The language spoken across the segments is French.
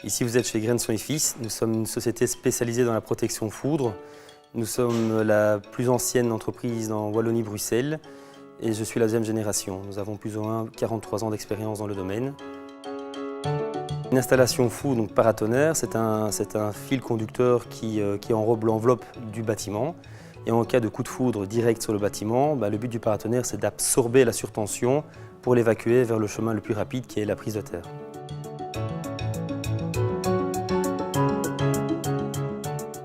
Ici, vous êtes chez Grenson & Fils. Nous sommes une société spécialisée dans la protection foudre. Nous sommes la plus ancienne entreprise en Wallonie-Bruxelles et je suis la deuxième génération. Nous avons plus ou moins 43 ans d'expérience dans le domaine. Une installation foudre, donc paratonnerre, c'est un fil conducteur qui enrobe l'enveloppe du bâtiment. Et en cas de coup de foudre direct sur le bâtiment, le but du paratonnerre, c'est d'absorber la surtension pour l'évacuer vers le chemin le plus rapide qui est la prise de terre.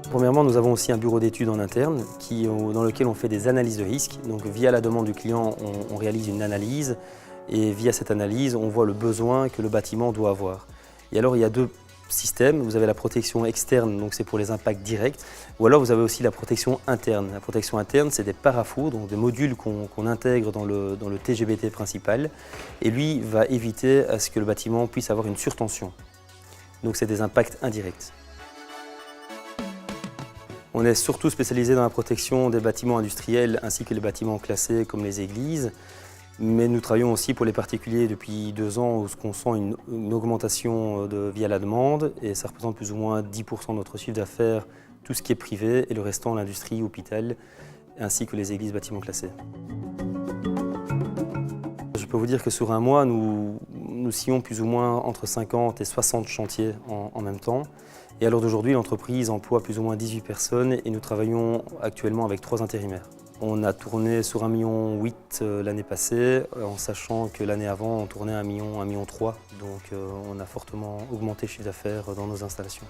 Premièrement, nous avons aussi un bureau d'études en interne dans lequel on fait des analyses de risque. Donc via la demande du client, on réalise une analyse et via cette analyse, on voit le besoin que le bâtiment doit avoir. Et alors il y a deux systèmes. Vous avez la protection externe, donc c'est pour les impacts directs, ou alors vous avez aussi la protection interne. La protection interne, c'est des parafoudres, donc des modules qu'on intègre dans le TGBT principal, et lui va éviter à ce que le bâtiment puisse avoir une surtension. Donc c'est des impacts indirects. On est surtout spécialisé dans la protection des bâtiments industriels ainsi que les bâtiments classés comme les églises. Mais nous travaillons aussi pour les particuliers depuis 2 ans où on sent une augmentation via la demande et ça représente plus ou moins 10% de notre chiffre d'affaires, tout ce qui est privé et le restant l'industrie, hôpital ainsi que les églises bâtiments classés. Je peux vous dire que sur un mois, nous sillons plus ou moins entre 50 et 60 chantiers en même temps. Et à l'heure d'aujourd'hui, l'entreprise emploie plus ou moins 18 personnes et nous travaillons actuellement avec 3 intérimaires. On a tourné sur 1,8 million l'année passée, en sachant que l'année avant, on tournait 1,3 million. Donc on a fortement augmenté le chiffre d'affaires dans nos installations.